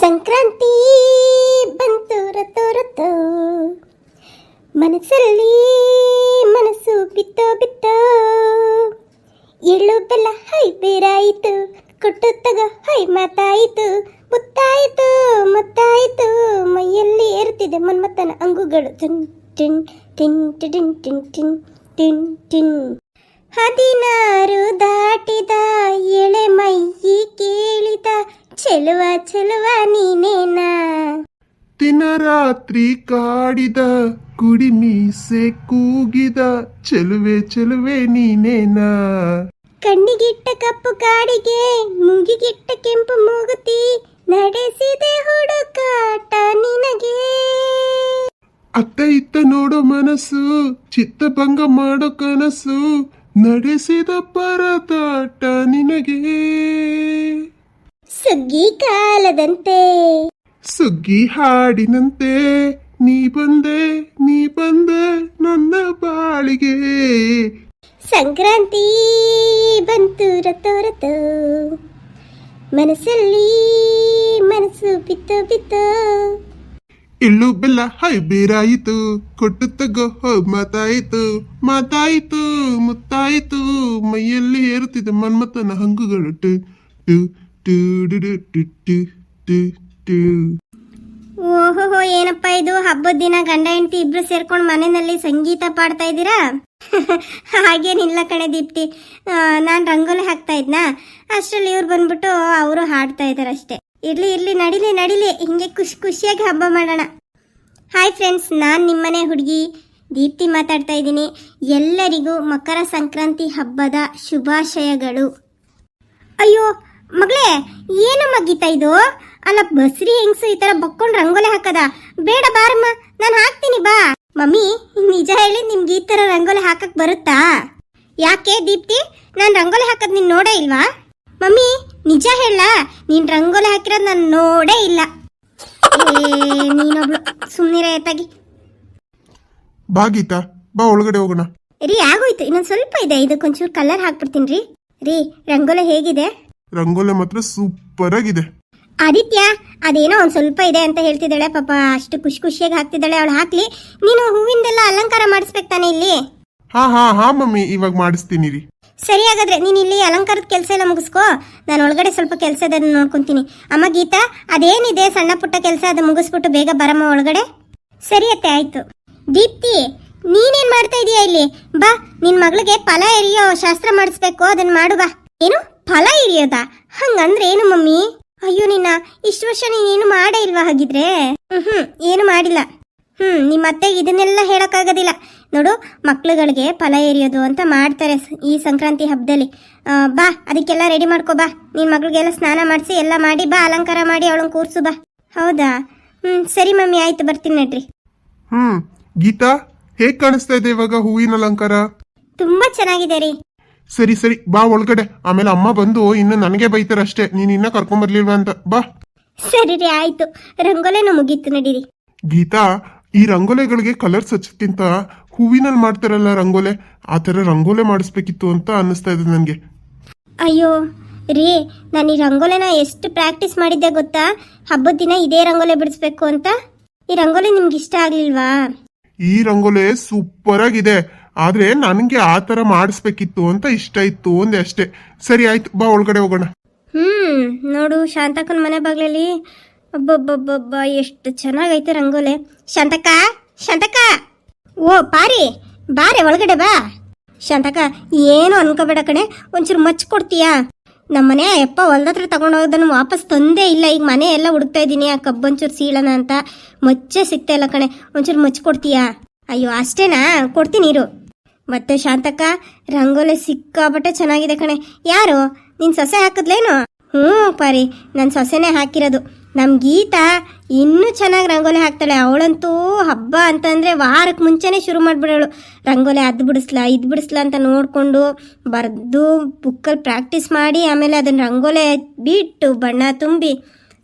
ಸಂಕ್ರಾಂತಿ ಬಂತು ರತೋ ರತೋ, ಮನಸ್ಸಲ್ಲಿ ಮನಸ್ಸು ಬಿತ್ತೋ ಬಿತ್ತೋ, ಎಳ್ಳು ಬೆಲ್ಲ ಹೈ ಬೇರಾಯಿತು, ಕೊಟ್ಟು ತಗೋ ಹೈ ಮಾತಾಯಿತು, ಮುತ್ತಾಯಿತು ಮುತ್ತಾಯಿತು, ಮೈಯಲ್ಲಿ ಏರುತ್ತಿದೆ ಮನ್ಮಥನ ಅಂಗುಗಳು ಟಿನ್ ಟಿನ್ ಟಿನ್ ಟಿನ್ ಟಿನ್ ಟಿನ್ ಟಿನ್ ಟಿನ್. 16 ದಾಟಿದ ಎಳೆ ಮೈಯಿ ಕೇಳಿದ, ಚೆಲುವ ಚೆಲುವ ನೀನೇನಾ. ದಿನ ರಾತ್ರಿ ಕಾಡಿದ ಕುಡಿ ಮೀಸೆ ಕೂಗಿದ, ಚೆಲುವೆ ಚೆಲುವೆ ನೀನೇನಾ. ಕಣ್ಣಿಗಿಟ್ಟ ಕಪ್ಪು ಕಾಡಿಗೆ ಮೂಗಿಗಿಟ್ಟ ಕೆಂಪು ಮೂಗುತಿ, ನಡೆಸಿದೆ ಹುಡುಕಾಟ ನಿನಗೆ. ಅತ್ತ ಇತ್ತ ನೋಡೋ ಮನಸ್ಸು, ಚಿತ್ತಭಂಗ ಮಾಡೋ ಕನಸು, ನಡೆಸಿದ ಪರದಾಟ ನಿನಗೆ. ಸುಗ್ಗಿ ಕಾಲದಂತೆ ಸುಗ್ಗಿ ಹಾಡಿನಂತೆ, ನೀ ಬಂದೆ ನನ್ನ ಬಾಳಿಗೆ. ಸಂಕ್ರಾಂತಿ ಬಂತು ರತೋ ರತೋ, ಮನಸ್ಸಲ್ಲಿ ಮನಸ್ಸು ಬಿತ್ತೋ ಬಿತ್ತೋ, ಎಳ್ಳು ಬೆಲ್ಲ ಹೈ ಬೇರಾಯಿತು, ಕೊಟ್ಟು ತಗೋ ಮಾತಾಯಿತು, ಮಾತಾಯಿತು ಮುತ್ತಾಯಿತು, ಮೈಯಲ್ಲಿ ಏರುತ್ತಿದೆ ಮನ್ಮಥನ ಹಂಗುಗಳು ಟು ಟು ಟು ಡು ಡು ಟು ಟು ಟು ಟು. ಓಹೋ, ಏನಪ್ಪ ಇದು ಹಬ್ಬದ ದಿನ ಗಂಡ ಹೆಂಡತಿ ಇಬ್ರು ಸೇರ್ಕೊಂಡು ಮನೆಯಲ್ಲಿ ಸಂಗೀತ ಪಾಡ್ತಾ ಇದ್ದೀರಾ? ಹಾಗೇನಿಲ್ಲ ಕಣೆ ದೀಪ್ತಿ, ನಾನು ರಂಗೋಲಿ ಹಾಕ್ತಾ ಇದ್ನಾ, ಅಷ್ಟರಲ್ಲಿ ಇವ್ರು ಬಂದ್ಬಿಟ್ಟು ಅವರು ಹಾಡ್ತಾ ಇದ್ದಾರೆ ಅಷ್ಟೇ. ಇರ್ಲಿ ಇರ್ಲಿ, ನಡಿಲಿ ಹಿಂಗೆ ಖುಷಿಯಾಗಿ ಹಬ್ಬ ಮಾಡೋಣ. ಹಾಯ್ ಫ್ರೆಂಡ್ಸ್, ನಾನು ನಿಮ್ಮನೆ ಹುಡುಗಿ ದೀಪ್ತಿ ಮಾತಾಡ್ತಾ ಇದ್ದೀನಿ. ಎಲ್ಲರಿಗೂ ಮಕರ ಸಂಕ್ರಾಂತಿ ಹಬ್ಬದ ಶುಭಾಶಯಗಳು. ಅಯ್ಯೋ ಮಗಳೇ, ಏನಮ್ಮ ಗೀತಾ ಇದು? ಅಲ್ಲ, ಬಸ್ರಿ ಹೆಂಗಸು ಈ ತರ ಬಕ್ಕೊಂಡು ರಂಗೋಲಿ ಹಾಕದ? ಬೇಡ ಬಾರಮ್ಮ, ನಾನು ಹಾಕ್ತೀನಿ ಬಾ. ಮಮ್ಮಿ, ನಿಜ ಹೇಳಿ ನಿಮ್ಗೆ ಈ ತರ ರಂಗೋಲಿ ಹಾಕಕ್ ಬರುತ್ತಾ? ಯಾಕೆ ದೀಪ್ತಿ, ನಾನು ರಂಗೋಲಿ ಹಾಕದ್ ನೀನ್ ನೋಡೇ ಇಲ್ವಾ? ಮಮ್ಮಿ ನಿಜ ಹೇಳ, ನೀನ್ ರಂಗೋಲಿ ಹಾಕಿರೋದ್ ನಾನು ನೋಡೇ ಇಲ್ಲ. ನೀನೊಬ್ಳು ಸುಮ್ನಿರ ಎತ್ತಾಗಿ. ಬಾ ಗೀತಾ, ಬಾ ಒಳಗಡೆ ಹೋಗೋಣ. ರೀ ಆಗೋಯ್ತು, ಇನ್ನೊಂದ್ ಸ್ವಲ್ಪ ಇದೆ, ಇದಕ್ಕೊಂಚೂರು ಕಲರ್ ಹಾಕ್ಬಿಡ್ತೀನಿ ರೀ. ರಂಗೋಲಿ ಹೇಗಿದೆ? ರಂಗೋಲಿ ಮಾತ್ರ ಸೂಪರ್ ಆಗಿದೆ. ಆದಿತ್ಯ, ಅದೇನೋ ಒಂದ್ ಸ್ವಲ್ಪ ಇದೆ ಅಂತ ಹೇಳ್ತಿದ್ದಾಳೆ ಪಾಪ, ಅಷ್ಟು ಖುಷಿಯಾಗಿ ಹಾಕ್ತಿದ್ದಾಳೆ. ಅವಳು ಹಾಕ್ಲಿ, ನೀನು ಹೂವಿಂದೆಲ್ಲ ಅಲಂಕಾರ ಮಾಡಿಸ್ಬೇಕು ತಾನೆ ಇಲ್ಲಿ? ಹಾ ಮಮ್ಮಿ, ಇವಾಗ ಮಾಡಿಸ್ತೀನಿ ರೀ. ಸರಿ, ಹಾಗಾದ್ರೆ ನೀನ್ ಇಲ್ಲಿ ಅಲಂಕಾರದ ಕೆಲಸ ಎಲ್ಲ ಮುಗಿಸ್ಕೋ, ನಾನು ಒಳಗಡೆ ಸ್ವಲ್ಪ ಕೆಲಸ ಇದೆ ಅದನ್ನ ನೋಡ್ಕೊಂತೀನಿ. ಅಮ್ಮ ಗೀತಾ, ಅದೇನಿದೆ ಸಣ್ಣ ಪುಟ್ಟ ಕೆಲಸ ಅದು ಮುಗಿಸ್ಬಿಟ್ಟು ಬೇಗ ಬರಮ್ಮ ಒಳಗಡೆ. ಸರಿ ಅತ್ತೆ, ಆಯ್ತು. ದೀಪ್ತಿ, ನೀನೇನ್ ಮಾಡ್ತಾ ಇದೀಯ ಇಲ್ಲಿ? ಬಾ, ನಿನ್ ಮಗಳಿಗೆ ಫಲ ಎರಿಯೋ ಶಾಸ್ತ್ರ ಮಾಡಿಸ್ಬೇಕು, ಅದನ್ನ ಮಾಡು ಬಾ. ಏನು ಫಲ ಎರಿಯೋದಾ? ಹಂಗಂದ್ರೆ ಏನು ಮಮ್ಮಿ? ಅಯ್ಯೋ ನಿನ್ನ, ಇಷ್ಟು ವರ್ಷ ನೀನೇನು ಮಾಡೇ ಇಲ್ವಾ ಹಾಗಿದ್ರೆ? ಏನು ಮಾಡಿಲ್ಲ. ನಿಮ್ಮ ಅತ್ತೆಗೆ ಇದನ್ನೆಲ್ಲ ಹೇಳಕ್ಕಾಗೋದಿಲ್ಲ ನೋಡು. ಮಕ್ಳುಗಳಿಗೆ ಫಲ ಎರಿಯೋದು ಅಂತ ಮಾಡ್ತಾರೆ ಈ ಸಂಕ್ರಾಂತಿ ಹಬ್ಬದಲ್ಲಿ. ಬಾ, ಅದಕ್ಕೆಲ್ಲ ರೆಡಿ ಮಾಡ್ಕೋ ಬಾ. ನಿನ್ ಮಗಳಿಗೆಲ್ಲ ಸ್ನಾನ ಮಾಡಿಸಿ ಎಲ್ಲ ಮಾಡಿ ಬಾ, ಅಲಂಕಾರ ಮಾಡಿ ಅವಳನ್ನ ಕೂರ್ಸು ಬಾ. ಹೌದಾ? ಸರಿ ಮಮ್ಮಿ, ಆಯ್ತು, ಬರ್ತೀನಿ ನಡ್ರಿ. ಗೀತಾ, ಹೇಗ್ ಕಾಣಿಸ್ತಾ ಇದೆ ಇವಾಗ ಹೂವಿನ ಅಲಂಕಾರ? ತುಂಬಾ ಚೆನ್ನಾಗಿದೆ ರೀ. ಸರಿ ಬಾ ಒಳಗಡೆ, ಆಮೇಲೆ ಅಮ್ಮ ಬಂದು ಇನ್ನು ನನಗೆ ಬೈತಾರಷ್ಟೇ, ನೀನ್ ಇನ್ನ ಕರ್ಕೊಂಡ್ ಬರ್ಲಿಲ್ವಾ ಅಂತ. ಬಾ. ಸರಿ ರೀ, ಆಯ್ತು. ರಂಗೋಲಿನೂ ಮುಗೀತು, ನಡೀರಿ. ಗೀತಾ, ಈ ರಂಗೋಲಿಗಳಿಗೆ ಕಲರ್ಸ್ ಹಚ್ಚಕ್ಕಿಂತ ಹೂವಿನಲ್ಲಿ ಮಾಡ್ತಾರಲ್ಲ ರಂಗೋಲೆ, ಆ ತರ ರಂಗೋಲೆ ಮಾಡಿಸ್ಬೇಕಿತ್ತು ಅಂತ ಅನ್ನಿಸ್ತಾ ಇದೆ ನನ್ಗೆ. ಅಯ್ಯೋ ರೀ, ನಾನು ಈ ರಂಗೋಲಿನ ಎಷ್ಟು ಪ್ರಾಕ್ಟೀಸ್ ಮಾಡಿದ್ದೆ ಗೊತ್ತಾ? ಹಬ್ಬದ ದಿನ ಇದೇ ರಂಗೋಲಿ ಬಿಡಿಸ್ಬೇಕು ಅಂತ. ಈ ರಂಗೋಲಿ ನಿಮ್ಗೆ ಇಷ್ಟ ಆಗ್ಲಿಲ್ವಾ? ಈ ರಂಗೋಲೆ ಸೂಪರ್ ಆಗಿದೆ, ಆದ್ರೆ ನನಗೆ ಆ ತರ ಮಾಡಿಸ್ಬೇಕಿತ್ತು ಅಂತ ಇಷ್ಟ ಇತ್ತು ಒಂದೇ ಅಷ್ಟೇ. ಸರಿ ಆಯ್ತು, ಬಾ ಒಳಗಡೆ ಹೋಗೋಣ. ನೋಡು, ಶಾಂತಕ್ಕನ ಮನೆ ಬಾಗ್ಲಲ್ಲಿ ಅಬ್ಬಬ್ಬಬ್ಬಬ್ಬ ಎಷ್ಟು ಚೆನ್ನಾಗೈತೆ ರಂಗೋಲೆ. ಶಾಂತಕ್ಕ, ಓ ಪಾರಿ, ಬಾರೆ ಒಳಗಡೆ ಬಾ. ಶಾಂತಕ್ಕ, ಏನು ಅನ್ಕೋಬೇಡ ಕಣೆ, ಒಂಚೂರು ಮಚ್ ಕೊಡ್ತೀಯಾ? ನಮ್ಮನೆ ಯಪ್ಪ ಹೊಲ್ದತ್ರ ತಗೊಂಡೋಗೋದನ್ನು ವಾಪಸ್ ತಂದೇ ಇಲ್ಲ. ಈಗ ಮನೆ ಎಲ್ಲ ಹುಡುಕ್ತಾ ಇದ್ದೀನಿ, ಆ ಕಬ್ಬೊಂಚೂರು ಸೀಳನ ಅಂತ, ಮಚ್ಚೆ ಸಿಗ್ತಾ ಇಲ್ಲ ಕಣೆ. ಒಂಚೂರು ಮಚ್ ಕೊಡ್ತೀಯಾ? ಅಯ್ಯೋ ಅಷ್ಟೇನಾ, ಕೊಡ್ತೀನಿ ಇರು. ಮತ್ತೆ ಶಾಂತಕ್ಕ, ರಂಗೋಲಿ ಸಿಕ್ಕಾಬಟ್ಟೆ ಚೆನ್ನಾಗಿದೆ ಕಣೆ. ಯಾರು, ನಿನ್ ಸೊಸೆ ಹಾಕಿದ್ಲೇನು? ಪಾರಿ, ನನ್ನ ಸೊಸೆನೇ ಹಾಕಿರೋದು. ನಮ್ಮ ಗೀತಾ ಇನ್ನೂ ಚೆನ್ನಾಗಿ ರಂಗೋಲಿ ಹಾಕ್ತಾಳೆ. ಅವಳಂತೂ ಹಬ್ಬ ಅಂತಂದರೆ ವಾರಕ್ಕೆ ಮುಂಚೆನೇ ಶುರು ಮಾಡಿಬಿಡೋಳು. ರಂಗೋಲಿ ಅದು ಬಿಡಿಸ್ಲಾ ಇದು ಬಿಡಿಸ್ಲಾ ಅಂತ ನೋಡಿಕೊಂಡು ಬರೆದು ಬುಕ್ಕಲ್ಲಿ ಪ್ರಾಕ್ಟೀಸ್ ಮಾಡಿ ಆಮೇಲೆ ಅದನ್ನು ರಂಗೋಲಿ ಬಿಟ್ಟು ಬಣ್ಣ ತುಂಬಿ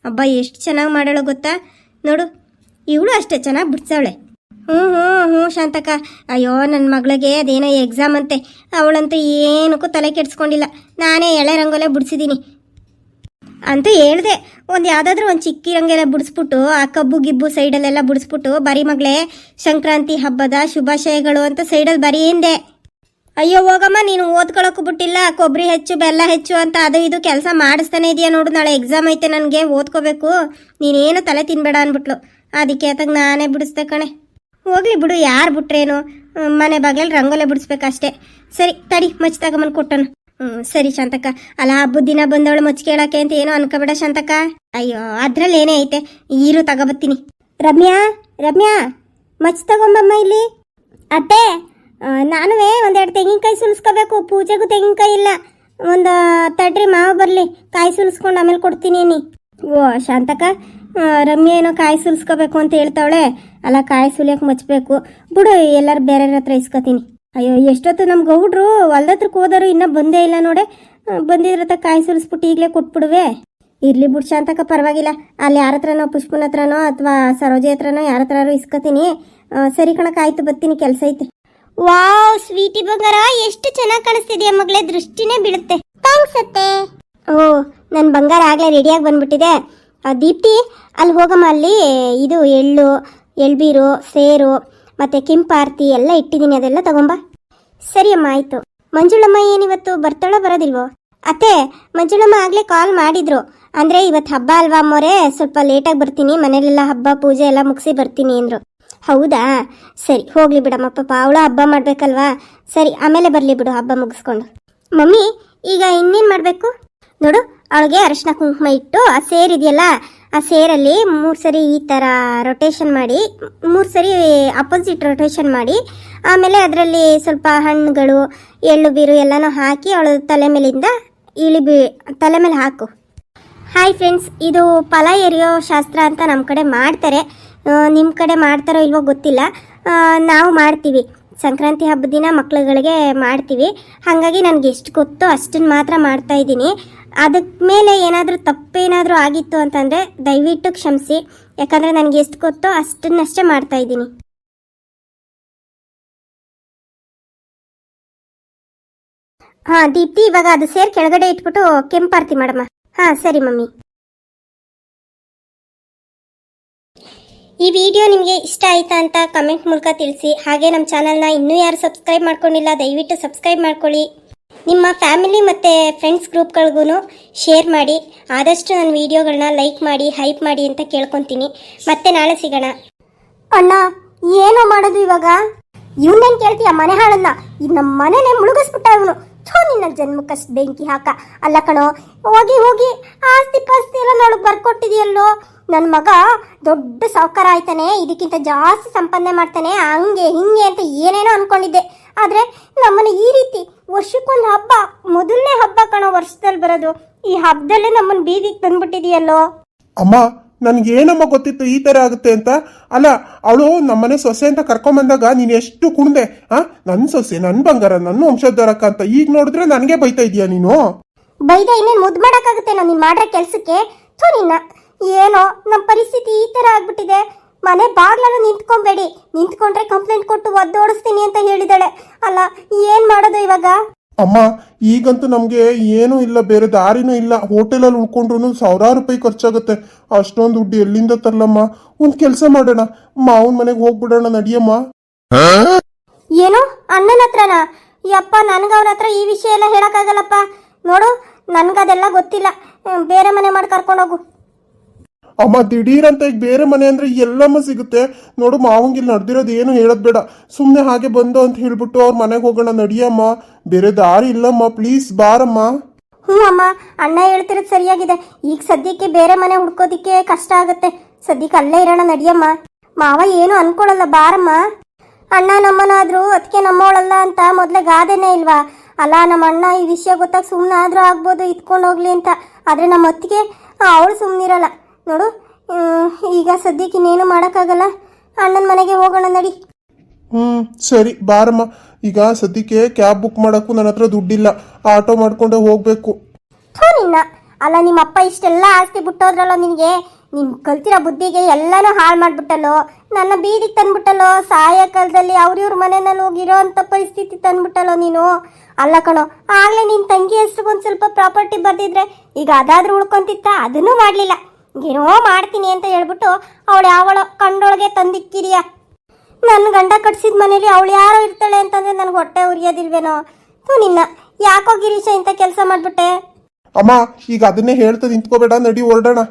ಹಬ್ಬ ಎಷ್ಟು ಚೆನ್ನಾಗಿ ಮಾಡೋಳು ಗೊತ್ತಾ? ನೋಡು, ಇವಳು ಅಷ್ಟೇ ಚೆನ್ನಾಗಿ ಬಿಡಿಸವಳೆ. ಹ್ಞೂ ಶಾಂತಕ್ಕ. ಅಯ್ಯೋ, ನನ್ನ ಮಗಳಿಗೆ ಅದೇನೋ ಎಕ್ಸಾಮ್ ಅಂತೆ, ಅವಳಂತೂ ಏನಕ್ಕೂ ತಲೆ ಕೆಡಿಸ್ಕೊಂಡಿಲ್ಲ. ನಾನೇ ಎಳೆ ರಂಗೋಲೆ ಬಿಡಿಸಿದ್ದೀನಿ. ಅಂತ ಹೇಳ್ದೆ. ಒಂದು ಯಾವುದಾದ್ರೂ ಒಂದು ಚಿಕ್ಕಿರಂಗೆಲ್ಲ ಬಿಡಿಸ್ಬಿಟ್ಟು ಆ ಕಬ್ಬು ಗಿಬ್ಬು ಸೈಡಲ್ಲೆಲ್ಲ ಬಿಡಿಸ್ಬಿಟ್ಟು ಬರೀ ಮಗಳೇ ಸಂಕ್ರಾಂತಿ ಹಬ್ಬದ ಶುಭಾಶಯಗಳು ಅಂತ ಸೈಡಲ್ಲಿ ಬರೀ ಹಿಂದೆ. ಅಯ್ಯೋ ಹೋಗಮ್ಮ, ನೀನು ಓದ್ಕೊಳಕ್ಕೂ ಬಿಟ್ಟಿಲ್ಲ, ಕೊಬ್ಬರಿ ಹೆಚ್ಚು ಬೆಲ್ಲ ಹೆಚ್ಚು ಅಂತ ಅದು ಇದು ಕೆಲಸ ಮಾಡಿಸ್ತಾನೆ ಇದೆಯಾ ನೋಡು. ನಾಳೆ ಎಕ್ಸಾಮ್ ಐತೆ ನನಗೆ, ಓದ್ಕೋಬೇಕು, ನೀನೇನು ತಲೆ ತಿನ್ಬೇಡ ಅಂದ್ಬಿಟ್ಲು. ಅದಕ್ಕೆ ಆತಾಗ ನಾನೇ ಬಿಡಿಸ್ದೆ ಕಣೆ. ಹೋಗ್ಲಿ ಬಿಡು, ಯಾರು ಬಿಟ್ರೇನು, ಮನೆ ಬಾಗಿಲಲ್ಲಿ ರಂಗೋಲೆ ಬಿಡಿಸ್ಬೇಕಷ್ಟೇ. ಸರಿ ತಡಿ, ಮಚ್ಚಿ ತಗೊಂಬಂದು ಕೊಟ್ಟನು. ಸರಿ ಶಾಂತಕ್ಕ. ಅಲ್ಲ ಹಬ್ಬದ ದಿನ ಬಂದವಳು ಮಚ್ಚಿ ಕೇಳಕ್ಕೆ ಅಂತ ಏನೋ ಅನ್ಕೋಬೇಡ ಶಾಂತಕ್ಕ. ಅಯ್ಯೋ ಅದ್ರಲ್ಲಿ ಏನೇ ಐತೆ, ಈರು ತಗೋಬತ್ತೀನಿ. ರಮ್ಯಾ ರಮ್ಯಾ, ಮಚ್ಚಿ ತಗೊಂಬಮ್ಮ ಇಲ್ಲಿ. ಅತ್ತೆ, ನಾನು ಒಂದೆರಡು ತೆಂಗಿನಕಾಯಿ ಸುಲಿಸ್ಕೋಬೇಕು, ಪೂಜೆಗೂ ತೆಂಗಿನಕಾಯಿ ಇಲ್ಲ. ಒಂದು ತಡ್ರಿ ಮಾವು ಬರಲಿ, ಕಾಯಿ ಸುಲಿಸ್ಕೊಂಡು ಆಮೇಲೆ ಕೊಡ್ತೀನಿ ನೀ. ಓ ಶಾಂತಕ್ಕ, ರಮ್ಯಾ ಏನೋ ಕಾಯಿ ಸುಲಿಸ್ಕೋಬೇಕು ಅಂತ ಹೇಳ್ತಾವಳೆ. ಅಲ್ಲ ಕಾಯಿ ಸುಲಿಯಕ್ಕೆ ಮಚ್ಚಬೇಕು ಬಿಡು, ಎಲ್ಲರೂ ಬೇರೆ ಹತ್ರ ಇಸ್ಕೊತೀನಿ. ಅಯ್ಯೋ ಎಷ್ಟೊತ್ತು ನಮ್ಮ ಗೌಡ್ರು ಹೊಲ್ದತ್ರಕ್ಕೆ ಹೋದರು, ಇನ್ನೂ ಬಂದೇ ಇಲ್ಲ ನೋಡೆ. ಬಂದಿದ್ರತ್ತ ಕಾಯಿ ಸುಲಿಸ್ಬಿಟ್ಟು ಈಗಲೇ ಕೊಟ್ಬಿಡುವೆ. ಇರ್ಲಿ ಬಿಡು ಶಾಂತಕ್ಕ, ಪರವಾಗಿಲ್ಲ. ಅಲ್ಲಿ ಯಾರ ಹತ್ರನೋ, ಪುಷ್ಪನ ಹತ್ರನೋ ಅಥವಾ ಸರೋಜಿ ಹತ್ರನೋ ಯಾರ ಹತ್ರ ಇಸ್ಕೊತೀನಿ. ಸರಿ ಕಣಕ್ಕೆ, ಆಯ್ತು ಬರ್ತೀನಿ, ಕೆಲಸ ಐತೆ. ವಾವ್ ಸ್ವೀಟಿ ಬಂಗಾರ, ಎಷ್ಟು ಚೆನ್ನಾಗಿ ಕಾಣಿಸ್ತಿದೆಯಾ ಮಗಳೇ, ದೃಷ್ಟಿನೇ ಬೀಳುತ್ತೆ. ಥ್ಯಾಂಕ್ಸ್ ಅತ್ತೆ. ಓ ನನ್ನ ಬಂಗಾರ ಆಗಲೇ ರೆಡಿಯಾಗಿ ಬಂದ್ಬಿಟ್ಟಿದೆ. ದೀಪ್ತಿ, ಅಲ್ಲಿ ಹೋಗಮ್ಮ, ಅಲ್ಲಿ ಇದು ಎಳ್ಬೀರು, ಸೇರು ಮತ್ತು ಕೆಂಪಾರ್ತಿ ಎಲ್ಲ ಇಟ್ಟಿದ್ದೀನಿ, ಅದೆಲ್ಲ ತಗೊಂಬ. ಸರಿ ಅಮ್ಮ, ಆಯಿತು. ಮಂಜುಳಮ್ಮ ಏನಿವತ್ತು ಬರ್ತಾಳೋ ಬರೋದಿಲ್ವೋ? ಅತ್ತೆ, ಮಂಜುಳಮ್ಮ ಆಗಲೇ ಕಾಲ್ ಮಾಡಿದ್ರು. ಅಂದರೆ ಇವತ್ತು ಹಬ್ಬ ಅಲ್ವಾ ಅಮ್ಮೋರೆ, ಸ್ವಲ್ಪ ಲೇಟಾಗಿ ಬರ್ತೀನಿ, ಮನೇಲೆಲ್ಲ ಹಬ್ಬ ಪೂಜೆ ಎಲ್ಲ ಮುಗಿಸಿ ಬರ್ತೀನಿ ಅಂದರು. ಹೌದಾ, ಸರಿ ಹೋಗ್ಲಿ ಬಿಡಮ್ಮ, ಪಾಪ ಅವಳ ಹಬ್ಬ ಮಾಡಬೇಕಲ್ವಾ. ಸರಿ ಆಮೇಲೆ ಬರಲಿ ಬಿಡು, ಹಬ್ಬ ಮುಗಿಸ್ಕೊಂಡು. ಮಮ್ಮಿ ಈಗ ಇನ್ನೇನು ಮಾಡಬೇಕು ನೋಡು, ಅವಳಿಗೆ ಅರಿಶಿನ ಕುಂಕುಮ ಇಟ್ಟು ಆ ಸೇರಿದೆಯಲ್ಲ, ಆ ಸೇರಲ್ಲಿ 3 ಸರಿ ಈ ಥರ ರೊಟೇಷನ್ ಮಾಡಿ, 3 ಸರಿ ಅಪೋಸಿಟ್ ರೊಟೇಷನ್ ಮಾಡಿ, ಆಮೇಲೆ ಅದರಲ್ಲಿ ಸ್ವಲ್ಪ ಹಣ್ಣುಗಳು ಎಳ್ಳು ಬೀರು ಎಲ್ಲನೂ ಹಾಕಿ ಅವಳ ತಲೆ ಮೇಲಿಂದ ತಲೆ ಮೇಲೆ ಹಾಕು. ಹಾಯ್ ಫ್ರೆಂಡ್ಸ್, ಇದು ಫಲ ಎರಿಯೋ ಶಾಸ್ತ್ರ ಅಂತ ನಮ್ಮ ಕಡೆ ಮಾಡ್ತಾರೆ. ನಿಮ್ಮ ಕಡೆ ಮಾಡ್ತಾರೋ ಇಲ್ವೋ ಗೊತ್ತಿಲ್ಲ, ನಾವು ಮಾಡ್ತೀವಿ. ಸಂಕ್ರಾಂತಿ ಹಬ್ಬದ ದಿನ ಮಕ್ಳುಗಳಿಗೆ ಮಾಡ್ತೀವಿ. ಹಾಗಾಗಿ ನನಗೆ ಎಷ್ಟು ಗೊತ್ತೋ ಅಷ್ಟನ್ನು ಮಾತ್ರ ಮಾಡ್ತಾ ಇದ್ದೀನಿ. ಅದಕ್ಕೆ ಮೇಲೆ ಏನಾದರೂ ತಪ್ಪೇನಾದರೂ ಆಗಿತ್ತು ಅಂತಂದರೆ ದಯವಿಟ್ಟು ಕ್ಷಮಿಸಿ, ಯಾಕಂದರೆ ನನಗೆ ಎಷ್ಟು ಗೊತ್ತೋ ಅಷ್ಟನ್ನಷ್ಟೇ ಮಾಡ್ತಾ ಇದ್ದೀನಿ. ಹಾಂ ದೀಪ್ತಿ, ಇವಾಗ ಅದು ಸೇರಿ ಕೆಳಗಡೆ ಇಟ್ಬಿಟ್ಟು ಕೆಂಪಾರ್ತಿ ಮಾಡಮ್ಮ. ಹಾಂ ಸರಿ ಮಮ್ಮಿ. ಈ ವಿಡಿಯೋ ನಿಮಗೆ ಇಷ್ಟ ಆಯ್ತಾ ಅಂತ ಕಮೆಂಟ್ ಮೂಲಕ ತಿಳಿಸಿ. ಹಾಗೆ ನಮ್ಮ ಚಾನಲ್ನ ಇನ್ನೂ ಯಾರು ಸಬ್ಸ್ಕ್ರೈಬ್ ಮಾಡ್ಕೊಂಡಿಲ್ಲ, ದಯವಿಟ್ಟು ಸಬ್ಸ್ಕ್ರೈಬ್ ಮಾಡ್ಕೊಳ್ಳಿ. ನಿಮ್ಮ ಫ್ಯಾಮಿಲಿ ಮತ್ತು ಫ್ರೆಂಡ್ಸ್ ಗ್ರೂಪ್ಗಳಿಗೂ ಶೇರ್ ಮಾಡಿ. ಆದಷ್ಟು ನನ್ನ ವಿಡಿಯೋಗಳನ್ನ ಲೈಕ್ ಮಾಡಿ, ಹೈಪ್ ಮಾಡಿ ಅಂತ ಕೇಳ್ಕೊತೀನಿ. ಮತ್ತೆ ನಾಳೆ ಸಿಗೋಣ. ಅಣ್ಣ ಏನೋ ಮಾಡೋದು ಇವಾಗ? ಇವನ್ನೇನು ಕೇಳ್ತೀಯ, ಮನೆ ಹಾಳನ್ನ? ಇದು ನಮ್ಮ ಮನೆನೇ ಮುಳುಗಿಸ್ಬಿಟ್ಟ ಇವನು. ನಿನ್ನ ಜನ್ಮಕ್ಕಷ್ಟು ಬೆಂಕಿ ಹಾಕ. ಅಲ್ಲ ಕಣೋ, ಹೋಗಿ ಹೋಗಿ ಆಸ್ತಿ ಪಾಸ್ತಿ ಎಲ್ಲ ನೋಡಕ್ ಬರ್ಕೊಟ್ಟಿದೆಯಲ್ಲೋ. ನನ್ನ ಮಗ ದೊಡ್ಡ ಸಾವುಕಾರ ಆಯ್ತಾನೆ, ಇದಕ್ಕಿಂತ ಜಾಸ್ತಿ ಸಂಪಾದನೆ ಮಾಡ್ತಾನೆ, ಹಂಗೆ ಹಿಂಗೆ ಅಂತ ಏನೇನೋ ಅನ್ಕೊಂಡಿದ್ದೆ. ಆದರೆ ನಮ್ಮನ್ನು ಈ ರೀತಿ ವರ್ಷಕ್ಕೊಂದು ಹಬ್ಬ, ಮೊದಲನೇ ಹಬ್ಬ ಕಣೋ ವರ್ಷದಲ್ಲಿ ಬರೋದು, ಈ ಹಬ್ಬದಲ್ಲೇ ನಮ್ಮನ್ನು ಬೀದಿಗೆ ತಂದ್ಬಿಟ್ಟಿದೆಯಲ್ಲೋ. ಅಮ್ಮ, ನನ್ಗೇನಮ್ಮ ಗೊತ್ತಿತ್ತು ಈ ತರ ಆಗುತ್ತೆ ಅಂತ. ಅಲ್ಲ, ಅವಳು ನಮ್ಮನೆ ಸೊಸೆ ಅಂತ ಕರ್ಕೊಂಬಂದಾಗ ನೀನು ಎಷ್ಟು ಕುಣ್ದೆ. ನನ್ನ ಸೊಸೆ, ನನ್ನ ಬಂಗಾರ, ನನ್ನ ವಂಶೋದ್ಧಾರಕ ಅಂತ. ಈಗ ನೋಡಿದ್ರೆ ನನಗೆ ಬೈತಾ ಇದೀಯ ನೀನು. ಬೈದ ಇನ್ನೇನು ಮುದ್ದು ಮಾಡೋಕ್ಕಾಗುತ್ತೆ ನೀನು ಮಾಡ್ರೆ ಕೆಲಸಕ್ಕೆ? ನಿನ್ನ ಏನೋ ನಮ್ಮ ಪರಿಸ್ಥಿತಿ ಈ ಥರ ಆಗ್ಬಿಟ್ಟಿದೆ. ಮನೆ ಬಾಗ್ಲಲ್ಲೂ ನಿಂತ್ಕೊಂಬೇಡಿ, ನಿಂತ್ಕೊಂಡ್ರೆ ಕಂಪ್ಲೇಂಟ್ ಕೊಟ್ಟು ಒದ್ದೋಡಿಸ್ತೀನಿ ಅಂತ ಹೇಳಿದಾಳೆ. ಅಲ್ಲ ಏನು ಮಾಡೋದು ಇವಾಗ? ಅಮ್ಮ, ಈಗಂತೂ ನಮಗೆ ಏನೂ ಇಲ್ಲ, ಬೇರೆ ದಾರಿನೂ ಇಲ್ಲ. ಹೋಟೆಲಲ್ಲಿ ಉಳ್ಕೊಂಡ್ರು ₹1000 ಖರ್ಚಾಗುತ್ತೆ. ಅಷ್ಟೊಂದು ದುಡ್ಡು ಎಲ್ಲಿಂದ ತರಲಮ್ಮ? ಒಂದು ಕೆಲಸ ಮಾಡೋಣ, ಮಾವನ ಮನೆಗೆ ಹೋಗ್ಬಿಡೋಣ, ನಡಿಯಮ್ಮ. ಏನು ಅಣ್ಣನ ಹತ್ರನಾ? ಯಪ್ಪ, ನನಗೆ ಅವನ ಹತ್ರ ಈ ವಿಷಯ ಎಲ್ಲ ಹೇಳಕ್ಕಾಗಲ್ಲಪ್ಪ. ನೋಡು, ನನ್ಗದೆಲ್ಲ ಗೊತ್ತಿಲ್ಲ, ಬೇರೆ ಮನೆ ಮಾಡಿ ಕರ್ಕೊಂಡೋಗು. ಅಮ್ಮ, ದಿಢೀರಂತ ಈಗ ಬೇರೆ ಮನೆ ಅಂದ್ರೆ ಎಲ್ಲಮ್ಮ ಸಿಗುತ್ತೆ. ನೋಡು, ಮಾವಂಗಿಲ್ ನಡೆದಿರೋದು ಏನು ಹೇಳೋದ್ ಬೇಡ, ಸುಮ್ಮನೆ ಹಾಗೆ ಬಂದು ಅಂತ ಹೇಳ್ಬಿಟ್ಟು ಅವ್ರ ಮನೆಗೆ ಹೋಗೋಣ, ನಡಿಯಮ್ಮ. ಬೇರೆ ದಾರಿ ಇಲ್ಲಮ್ಮ, ಪ್ಲೀಸ್ ಬಾರಮ್ಮ. ಹ್ಞೂ ಅಮ್ಮ, ಅಣ್ಣ ಹೇಳ್ತಿರೋದು ಸರಿಯಾಗಿದೆ. ಈಗ ಸದ್ಯಕ್ಕೆ ಬೇರೆ ಮನೆ ಹುಡ್ಕೋದಿಕ್ಕೆ ಕಷ್ಟ ಆಗುತ್ತೆ. ಸದ್ಯಕ್ಕೆ ಅಲ್ಲೇ ಇರೋಣ, ನಡಿಯಮ್ಮ. ಮಾವ ಏನು ಅನ್ಕೊಳಲ್ಲ, ಬಾರಮ್ಮ. ಅಣ್ಣ ನಮ್ಮನಾದ್ರೂ ಅದಕ್ಕೆ ನಮ್ಮವಳಲ್ಲ ಅಂತ ಮೊದಲೇ ಗಾದೆನೇ ಇಲ್ವಾ? ಅಲ್ಲ, ನಮ್ಮ ಅಣ್ಣ ಈ ವಿಷಯ ಗೊತ್ತಾಗ ಸುಮ್ಮನೆ ಆದರೂ ಆಗ್ಬೋದು, ಇತ್ಕೊಂಡು ಹೋಗ್ಲಿ ಅಂತ. ಆದರೆ ನಮ್ಮ ಅತ್ತಿಗೆ ಅವಳು ಸುಮ್ಮನಿರಲ್ಲ. ನೋಡು, ಈಗ ಸದ್ಯಕ್ಕೆ ಇನ್ನೇನು ಮಾಡೋಕ್ಕಾಗಲ್ಲ, ಅಣ್ಣನ ಮನೆಗೆ ಹೋಗೋಣ, ನಡಿ. ಸರಿ ಬಾರಮ್ಮ. ಈಗ ಸದ್ಯಕ್ಕೆ ಕ್ಯಾಬ್ ಬುಕ್ ಮಾಡೋಕ್ಕೂ ನನ್ನ ಹತ್ರ ದುಡ್ಡಿಲ್ಲ, ಆಟೋ ಮಾಡ್ಕೊಂಡೆ ಹೋಗ್ಬೇಕು. ನಿನ್ನ ಅಲ್ಲ, ನಿಮ್ಮ ಅಪ್ಪ ಇಷ್ಟೆಲ್ಲ ಆಸ್ತಿ ಬಿಟ್ಟೋದ್ರಲ್ಲ ನಿನಗೆ, ನಿನ್ ಕಲ್ತಿರೋ ಬುದ್ಧಿಗೆ ಎಲ್ಲಾನು ಹಾಳು ಮಾಡ್ಬಿಟ್ಟಲ್ಲೋ, ನನ್ನ ಬೀದಿಗೆ ತಂದ್ಬಿಟ್ಟಲ್ಲೋ, ಸಾಯೋ ಕಾಲದಲ್ಲಿ ಅವ್ರಿವ್ರ ಮನೆಯಲ್ಲಿ ಹೋಗಿರೋ ಅಂತ ಪರಿಸ್ಥಿತಿ ತಂದ್ಬಿಟ್ಟಲ್ಲೋ ನೀನು. ಅಲ್ಲ ಕಣೋ, ಆಗ್ಲೇ ನಿನ್ ತಂಗಿ ಹೆಸ್ರಿಗೊಂದು ಸ್ವಲ್ಪ ಪ್ರಾಪರ್ಟಿ ಬರ್ದಿದ್ರೆ ಈಗ ಅದಾದ್ರೂ ಉಳ್ಕೊಂತಿತ್ತ, ಅದನ್ನೂ ಮಾಡ್ಲಿಲ್ಲ. ಏನೋ ಮಾಡ್ತೀನಿ ಅಂತ ಹೇಳ್ಬಿಟ್ಟು ಅವಳು ಯಾವಳೋ ಕಂಡೊಳಗೆ ತಂದಿಕ್ಕಿರಿಯ. ನನ್ನ ಗಂಡ ಕಟ್ಸಿದ ಮನೇಲಿ ಅವಳು ಯಾರೋ ಇರ್ತಾಳೆ ಅಂತಂದ್ರೆ ನನಗೆ ಹೊಟ್ಟೆ ಉರಿಯೋದಿಲ್ವೇನೋ. ನಿನ್ನ ಯಾಕೋ ಗಿರೀಶ ಇಂಥ ಕೆಲಸ ಮಾಡ್ಬಿಟ್ಟೆ? ಅಮ್ಮ ಈಗ ಅದನ್ನೇ ಹೇಳ್ತಾ ನಿಂತ್ಕೋಬೇಡ, ನಡಿ ಹೊರಡೋಣ.